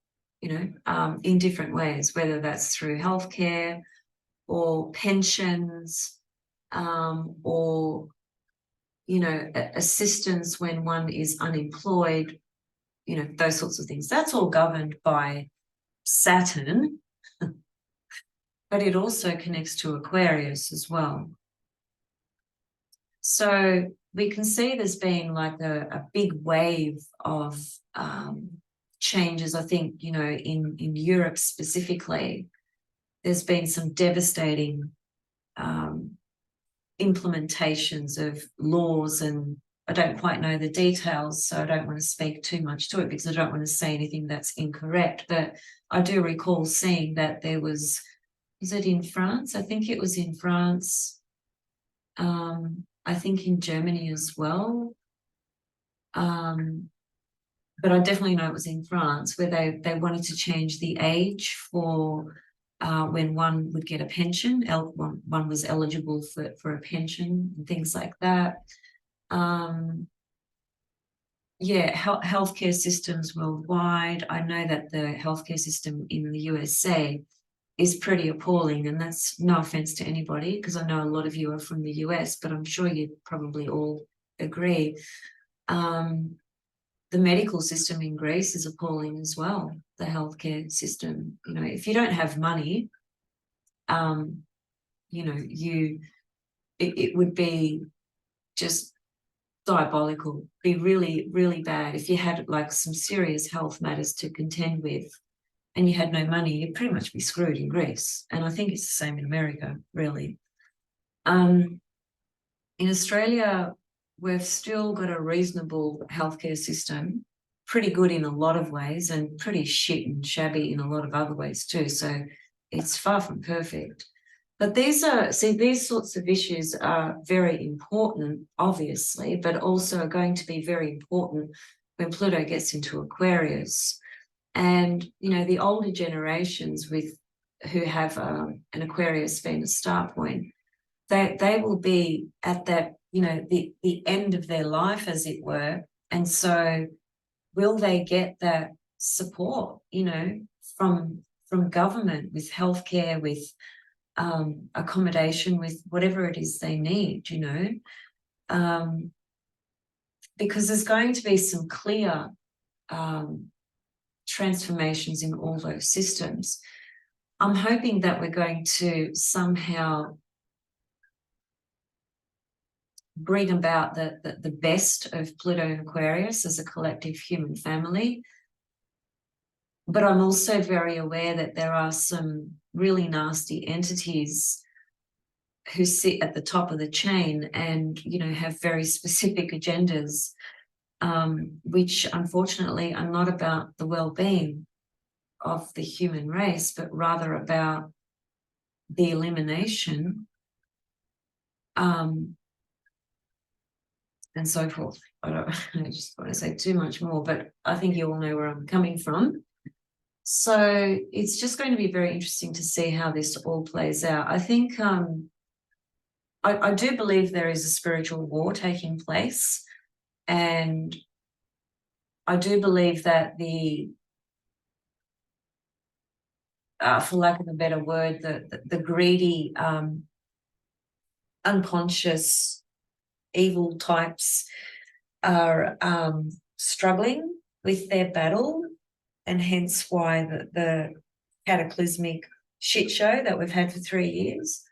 [SPEAKER 1] in different ways, whether that's through healthcare or pensions, or assistance when one is unemployed, those sorts of things. That's all governed by Saturn, but it also connects to Aquarius as well. So we can see there's been like a big wave of changes. I think, in Europe specifically, there's been some devastating implementations of laws, and I don't quite know the details, so I don't want to speak too much to it because I don't want to say anything that's incorrect. But I do recall seeing that there was it in France? I think it was in France. I think in Germany as well. But I definitely know it was in France, where they wanted to change the age for when one would get a pension. One was eligible for a pension and things like that. Healthcare systems worldwide. I know that the healthcare system in the USA is pretty appalling, and that's no offense to anybody, because I know a lot of you are from the US, but I'm sure you probably all agree. The medical system in Greece is appalling as well, the healthcare system. If you don't have money, it would be just diabolical, be really, really bad. If you had like some serious health matters to contend with and you had no money, you'd pretty much be screwed in Greece. And I think it's the same in America, really. In Australia, we've still got a reasonable healthcare system, pretty good in a lot of ways and pretty shit and shabby in a lot of other ways too. So it's far from perfect. But these sorts of issues are very important, obviously, but also are going to be very important when Pluto gets into Aquarius. And, the older generations who have an Aquarius Venus star point, they will be at that, the end of their life, as it were. And so will they get that support, from government, with healthcare, with accommodation, with whatever it is they need, because there's going to be some clear transformations in all those systems. I'm hoping that we're going to somehow bring about the best of Pluto and Aquarius as a collective human family. But I'm also very aware that there are some really nasty entities who sit at the top of the chain and, have very specific agendas, which unfortunately are not about the well-being of the human race, but rather about the elimination and so forth. I just want to say too much more, but I think you all know where I'm coming from. So it's just going to be very interesting to see how this all plays out. I think I do believe there is a spiritual war taking place, and I do believe that for lack of a better word, the greedy, unconscious, evil types are struggling with their battle, and hence why the cataclysmic shit show that we've had for 3 years,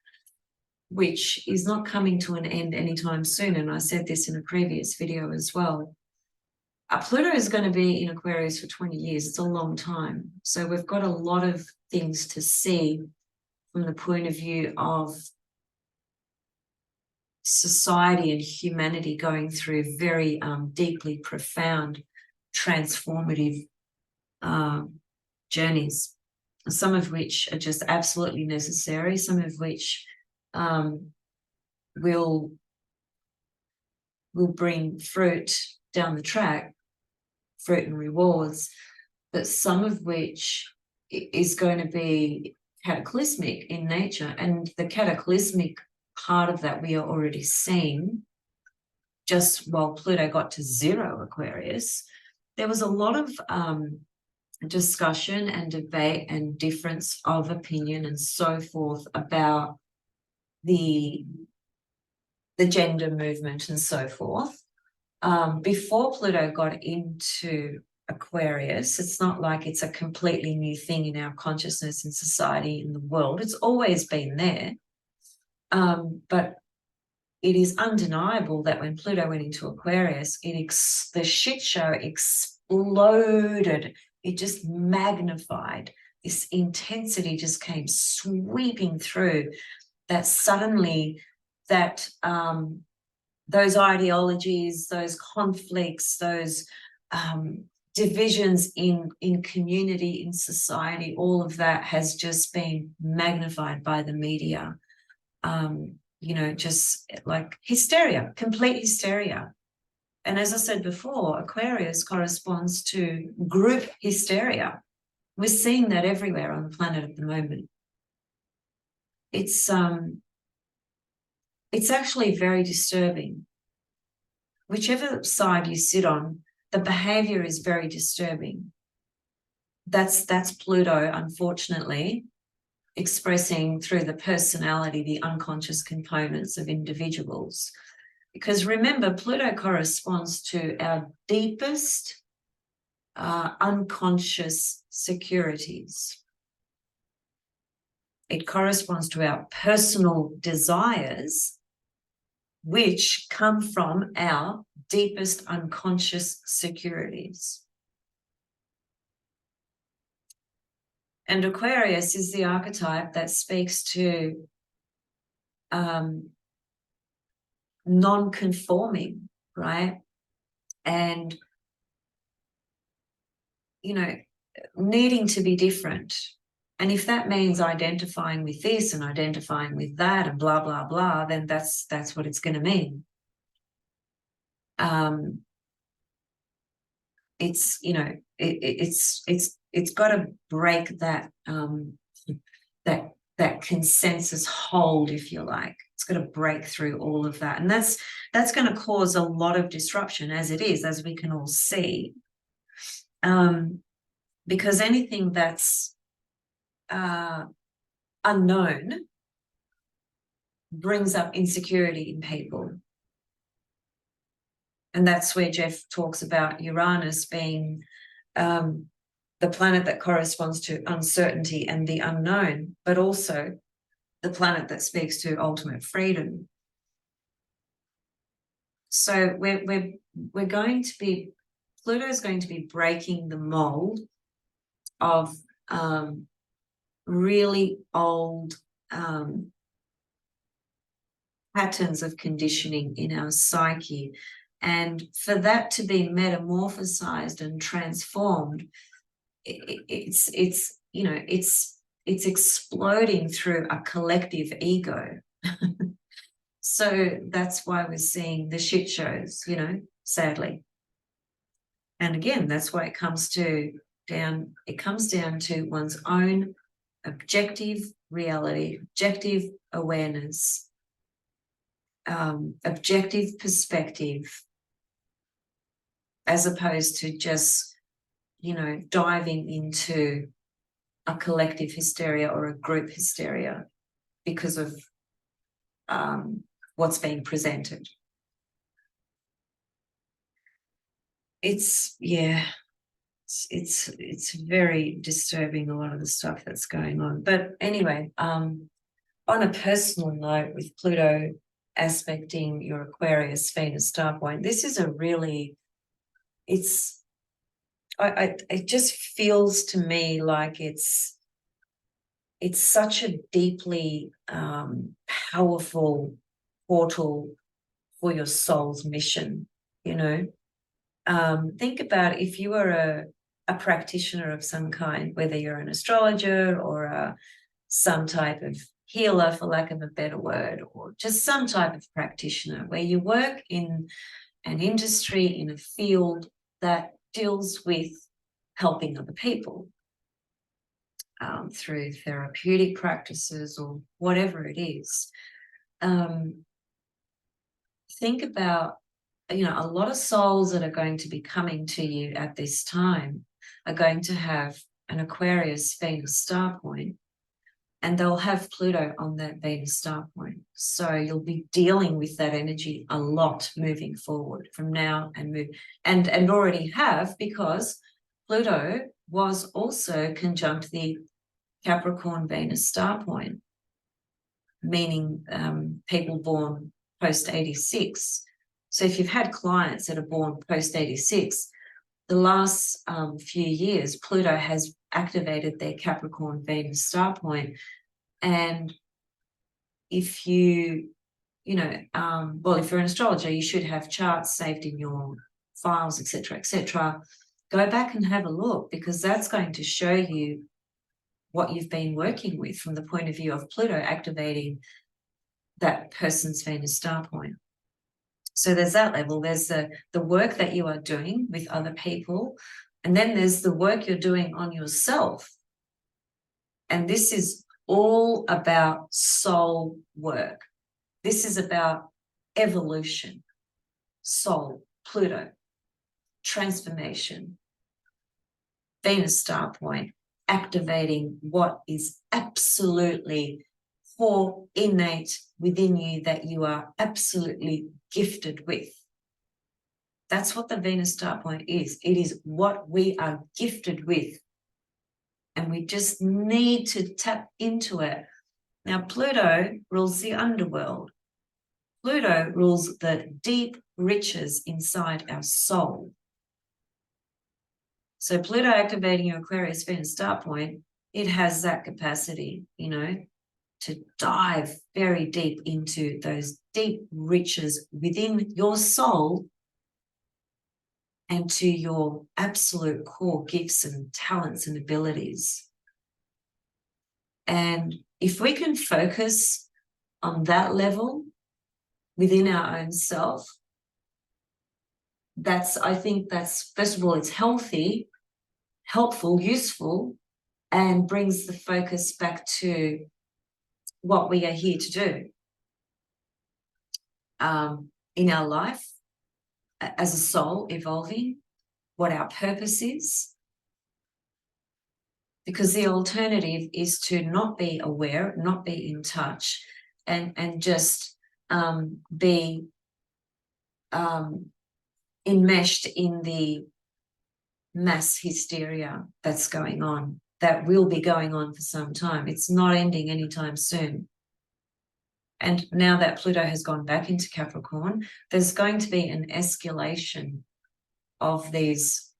[SPEAKER 1] which is not coming to an end anytime soon. And I said this in a previous video as well. Pluto is going to be in Aquarius for 20 years. It's a long time. So we've got a lot of things to see from the point of view of society and humanity going through very deeply profound, transformative journeys. some of which are just absolutely necessary, some of which will bring fruit down the track, fruit and rewards, but some of which is going to be cataclysmic in nature. And the cataclysmic part of that we are already seeing. Just while Pluto got to 0 Aquarius, there was a lot of discussion and debate and difference of opinion and so forth about the gender movement and so forth. Before Pluto got into Aquarius, it's not like it's a completely new thing in our consciousness and society in the world. It's always been there. But it is undeniable that when Pluto went into Aquarius, the shit show exploded. It just magnified. This intensity just came sweeping through, that suddenly that those ideologies, those conflicts, those divisions in community, in society, all of that has just been magnified by the media. You know, just like hysteria, complete hysteria. And as I said before, Aquarius corresponds to group hysteria. We're seeing that everywhere on the planet at the moment. It's actually very disturbing. Whichever side you sit on, the behavior is very disturbing. That's Pluto, unfortunately, expressing through the personality, the unconscious components of individuals. Because remember, Pluto corresponds to our deepest unconscious securities. It corresponds to our personal desires, which come from our deepest unconscious securities. And Aquarius is the archetype that speaks to non-conforming, right? And, you know, needing to be different. And if that means identifying with this and identifying with that and blah, blah, blah, then that's what it's going to mean. It's, you know, it's got to break that that consensus hold, if you like. It's got to break through all of that, and that's going to cause a lot of disruption, as it is, as we can all see. Because anything that's unknown brings up insecurity in people. And that's where Jeff talks about Uranus being the planet that corresponds to uncertainty and the unknown, but also the planet that speaks to ultimate freedom. So we're going to be, Pluto is going to be breaking the mold of really old patterns of conditioning in our psyche. And for that to be metamorphosized and transformed, it's you know, it's exploding through a collective ego. So that's why we're seeing the shit shows, you know, sadly. And again, that's why it comes down to one's own objective reality, objective awareness, objective perspective, as opposed to just, you know, diving into a collective hysteria or a group hysteria because of what's being presented. It's very disturbing, a lot of the stuff that's going on. But anyway, on a personal note, with Pluto aspecting your Aquarius Venus star point, this is a really, it just feels to me like it's such a deeply powerful portal for your soul's mission, you know. Think about if you were a practitioner of some kind, whether you're an astrologer or some type of healer, for lack of a better word, or just some type of practitioner, where you work in an industry, in a field that deals with helping other people through therapeutic practices or whatever it is. Think about, you know, a lot of souls that are going to be coming to you at this time are going to have an Aquarius Venus star point, and they'll have Pluto on that Venus star point. So you'll be dealing with that energy a lot moving forward from now and already have, because Pluto was also conjunct the Capricorn Venus star point, meaning people born post 86. So if you've had clients that are born post 86, the last few years, Pluto has activated their Capricorn Venus star point. And if well, if you're an astrologer, you should have charts saved in your files, etc., etc. Go back and have a look, because that's going to show you what you've been working with from the point of view of Pluto activating that person's Venus star point. So there's that level. There's the work that you are doing with other people, and then there's the work you're doing on yourself. And this is all about soul work. This is about evolution, soul, Pluto, transformation, Venus star point, activating what is absolutely core, innate within you, that you are absolutely gifted with. That's what the Venus star point is. It is what we are gifted with. And we just need to tap into it. Now, Pluto rules the underworld. Pluto rules the deep riches inside our soul. So Pluto activating your Aquarius Venus star point, it has that capacity, you know, to dive very deep into those deep riches within your soul and to your absolute core gifts and talents and abilities. And if we can focus on that level within our own self, I think that's, first of all, it's healthy, helpful, useful, and brings the focus back to what we are here to do in our life as a soul evolving, what our purpose is. Because the alternative is to not be aware, not be in touch, and just be enmeshed in the mass hysteria that's going on, that will be going on for some time. It's not ending anytime soon. And now that Pluto has gone back into Capricorn, there's going to be an escalation of these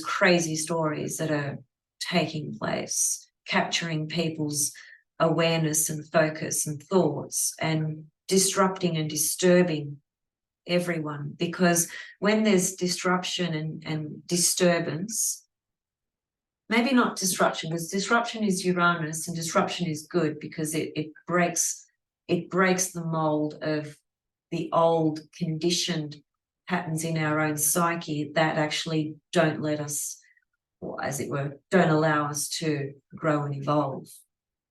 [SPEAKER 1] crazy stories that are taking place, capturing people's awareness and focus and thoughts, and disrupting and disturbing everyone. Because when there's disruption and disturbance, maybe not disruption, because disruption is Uranus, and disruption is good because it breaks the mold of the old conditioned patterns in our own psyche that actually don't let us, or as it were, don't allow us to grow and evolve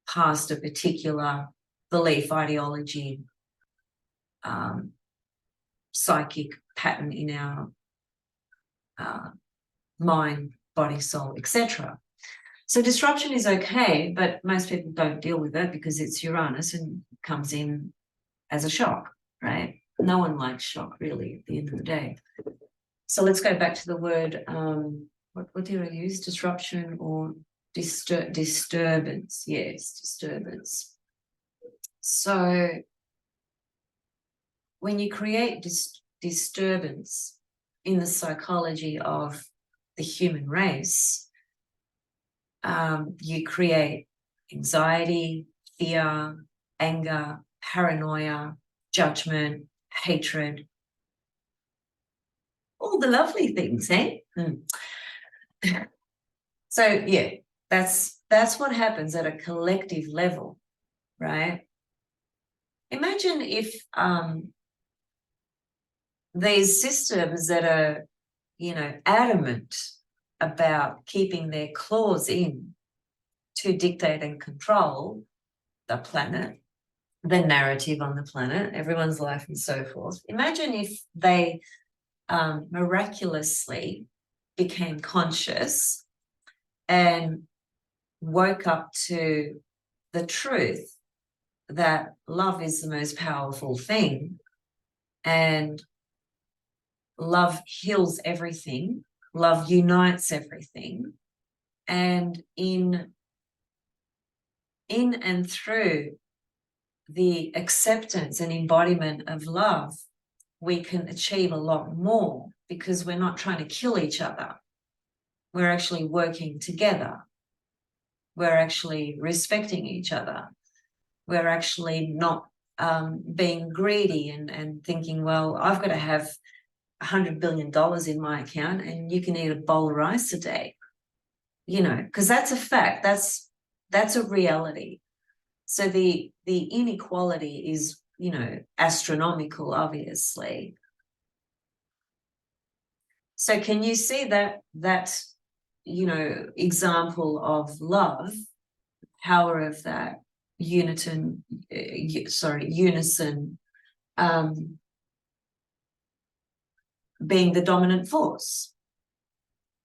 [SPEAKER 1] past a particular belief, ideology, psychic pattern in our mind, body, soul, etc. So disruption is okay, but most people don't deal with it because it's Uranus and comes in as a shock, right? No one likes shock, really, at the end of the day. So let's go back to the word, what did I use? Disruption or disturbance? Yes, disturbance. So when you create disturbance in the psychology of the human race, you create anxiety, fear, anger, paranoia, judgment, hatred, all the lovely things, eh? So yeah, that's what happens at a collective level, right? Imagine if these systems that are, adamant about keeping their claws in to dictate and control the planet, the narrative on the planet, everyone's life and so forth. Imagine if they miraculously became conscious and woke up to the truth that love is the most powerful thing, and love heals everything, love unites everything, and in and through the acceptance and embodiment of love, we can achieve a lot more, because we're not trying to kill each other. We're actually working together. We're actually respecting each other. We're actually not being greedy and thinking, well, I've got to have $100 billion in my account and you can eat a bowl of rice a day, because that's a fact. That's a reality. So the inequality is, astronomical, obviously. So can you see that example of love, power of that unison, being the dominant force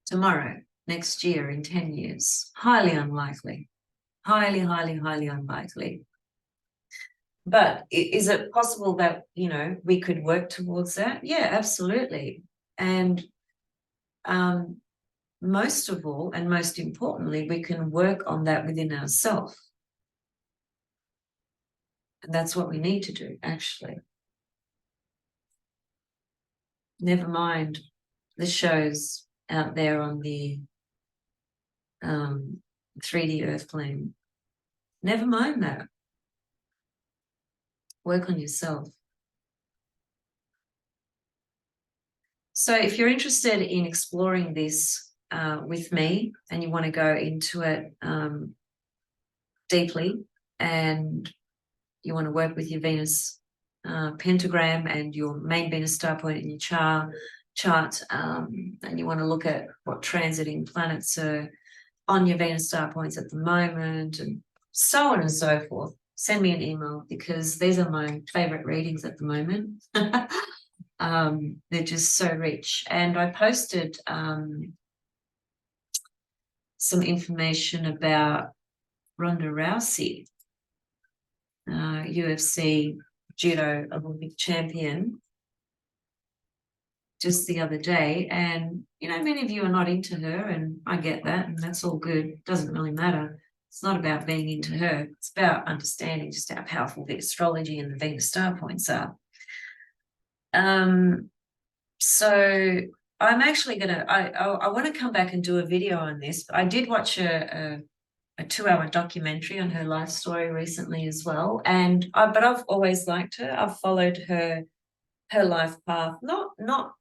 [SPEAKER 1] tomorrow, next year, in 10 years? Highly unlikely. Highly, highly, highly unlikely. But is it possible that, we could work towards that? Yeah, absolutely. And most of all, and most importantly, we can work on that within ourselves. And that's what we need to do, actually. Never mind the shows out there on the 3D Earth plane. Never mind that. Work on yourself. So if you're interested in exploring this with me and you want to go into it deeply, and you want to work with your Venus pentagram and your main Venus star point in your chart, and you want to look at what transiting planets are on your Venus star points at the moment, and so on and so forth, send me an email, because these are my favorite readings at the moment. They're just so rich. And I posted some information about Ronda Rousey, UFC judo Olympic champion, just the other day. And, many of you are not into her, and I get that, and that's all good. It doesn't really matter. It's not about being into her. It's about understanding just how powerful the astrology and the Venus star points are. So I'm actually I want to come back and do a video on this. I did watch a 2-hour documentary on her life story recently as well. But I've always liked her. I've followed her life path, not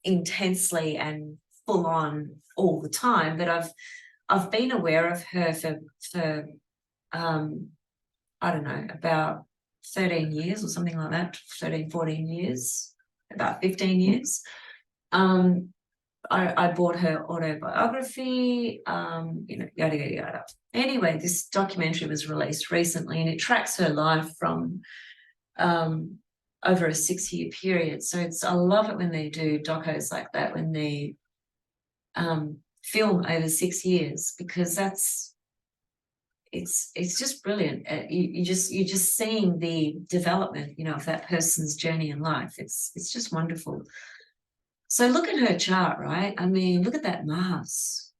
[SPEAKER 1] intensely and full on all the time, but I've been aware of her for I don't know, about 13 years or something like that, 13, 14 years, about 15 years. I bought her autobiography, yada, yada, yada. Anyway, this documentary was released recently, and it tracks her life from over a 6-year period. So I love it when they do docos like that, when they film over 6 years, because it's just brilliant. You're just seeing the development, of that person's journey in life. It's just wonderful. So look at her chart, right? I mean, look at that Mars.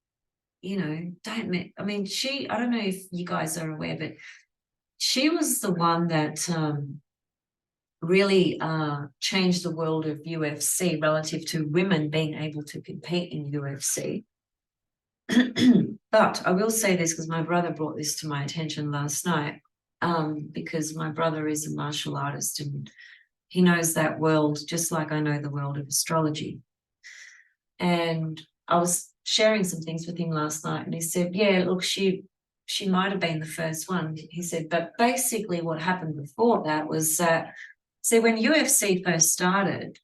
[SPEAKER 1] I don't know if you guys are aware, but she was the one that really changed the world of UFC relative to women being able to compete in UFC. But I will say this, because my brother brought this to my attention last night, because my brother is a martial artist and he knows that world just like I know the world of astrology. And I was sharing some things with him last night, and he said, yeah, look, she might have been the first one. He said, but basically what happened before that was that, see, when UFC first started,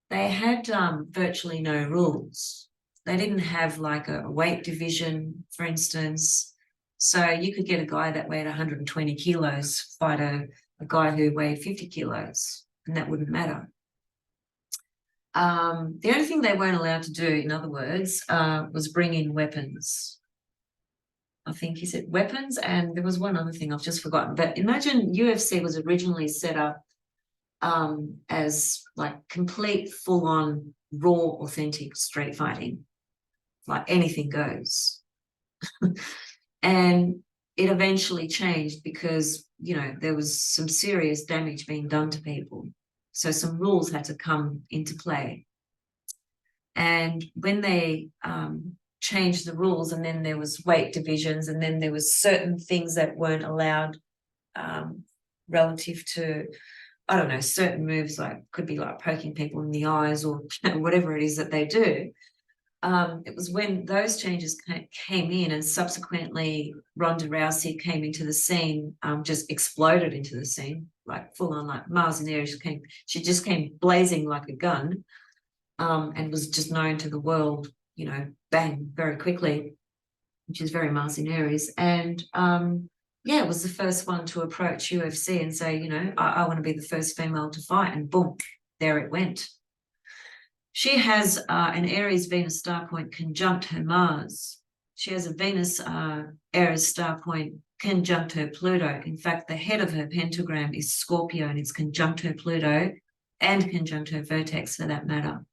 [SPEAKER 1] they had virtually no rules. They didn't have like a weight division, for instance. So you could get a guy that weighed 120 kilos fight a guy who weighed 50 kilos, and that wouldn't matter. The only thing they weren't allowed to do, in other words, was bring in weapons. I think he said weapons, and there was one other thing I've just forgotten. But imagine UFC was originally set up as like complete full-on raw authentic street fighting, like anything goes. And it eventually changed because, you know, there was some serious damage being done to people, so some rules had to come into play. And when they changed the rules, and then there was weight divisions, and then there was certain things that weren't allowed relative to, I don't know, certain moves, like could be like poking people in the eyes or whatever it is that they do. It was when those changes came in, and subsequently Ronda Rousey came into the scene, just exploded into the scene, like full on, like Mars and Aries came. She just came blazing like a gun, and was just known to the world, you know, bang, very quickly, which is very Mars in Aries. And yeah, it was the first one to approach UFC and say, you know, I want to be the first female to fight, and boom, there it went. She has an Aries Venus star point conjunct her Mars. She has a Venus Aries star point conjunct her Pluto. In fact, the head of her pentagram is Scorpio, and it's conjunct her Pluto and conjunct her vertex, for that matter.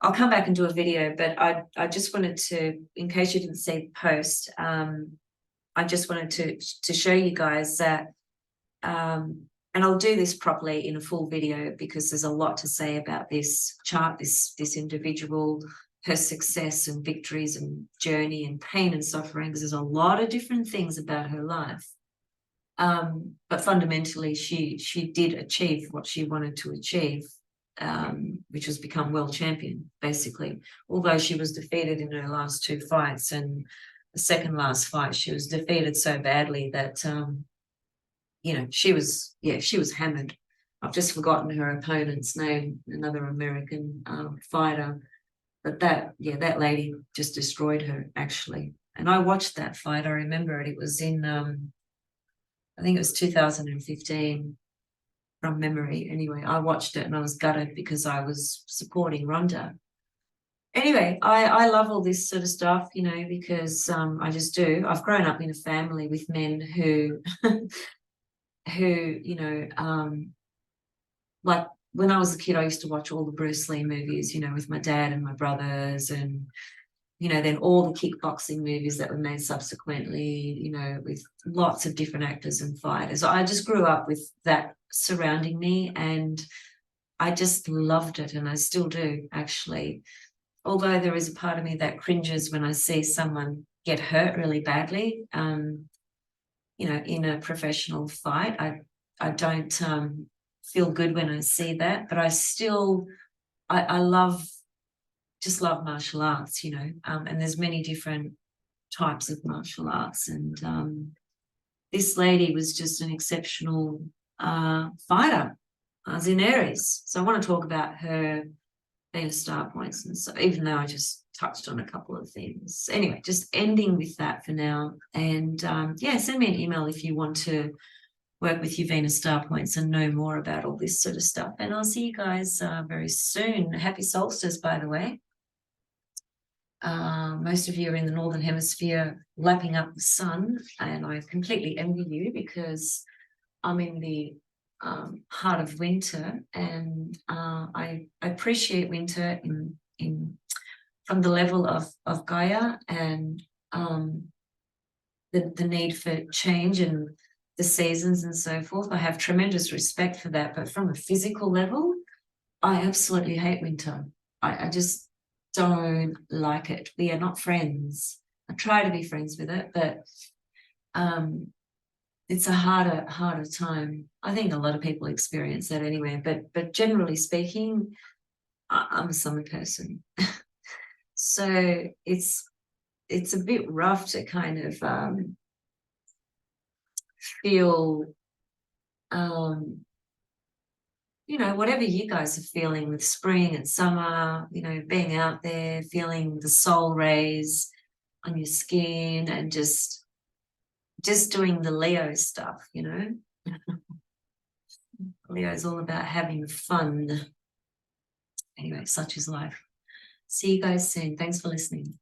[SPEAKER 1] I'll come back and do a video, but I just wanted to, in case you didn't see the post, I just wanted to show you guys that, and I'll do this properly in a full video because there's a lot to say about this chart, this individual, her success and victories and journey and pain and suffering, because there's a lot of different things about her life. But fundamentally, she did achieve what she wanted to achieve, which was become world champion, basically. Although she was defeated in her last two fights, and the second last fight, she was defeated so badly that, you know, she was hammered. I've just forgotten her opponent's name, another American fighter. But that lady just destroyed her, actually. And I watched that fight. I remember it. It was in, I think it was 2015, from memory. Anyway, I watched it and I was gutted because I was supporting Ronda. Anyway, I love all this sort of stuff, you know, because I just do. I've grown up in a family with men who you know, like when I was a kid, I used to watch all the Bruce Lee movies, you know, with my dad and my brothers, and, you know, then all the kickboxing movies that were made subsequently, you know, with lots of different actors and fighters. I just grew up with that surrounding me, and I just loved it, and I still do, actually. Although there is a part of me that cringes when I see someone get hurt really badly, you know, in a professional fight. I don't feel good when I see that, but I still, I just love martial arts, you know, and there's many different types of martial arts, and this lady was just an exceptional fighter, as in Aries. So I want to talk about her Venus star points, and so, even though I just touched on a couple of things. Anyway, just ending with that for now. And yeah, send me an email if you want to work with your Venus star points and know more about all this sort of stuff. And I'll see you guys very soon. Happy solstice, by the way. Most of you are in the Northern Hemisphere lapping up the sun, and I completely envy you because I'm in the heart of winter, and I appreciate winter from the level of Gaia, and the need for change and the seasons and so forth. I have tremendous respect for that, but from a physical level, I absolutely hate winter. I just don't like it. We are not friends. I try to be friends with it, but it's a harder time. I think a lot of people experience that anyway, but generally speaking, I'm a summer person. So it's a bit rough to kind of feel, whatever you guys are feeling with spring and summer, being out there, feeling the soul rays on your skin, and just doing the Leo stuff. Leo is all about having fun. Anyway, such is life. See you guys soon. Thanks for listening.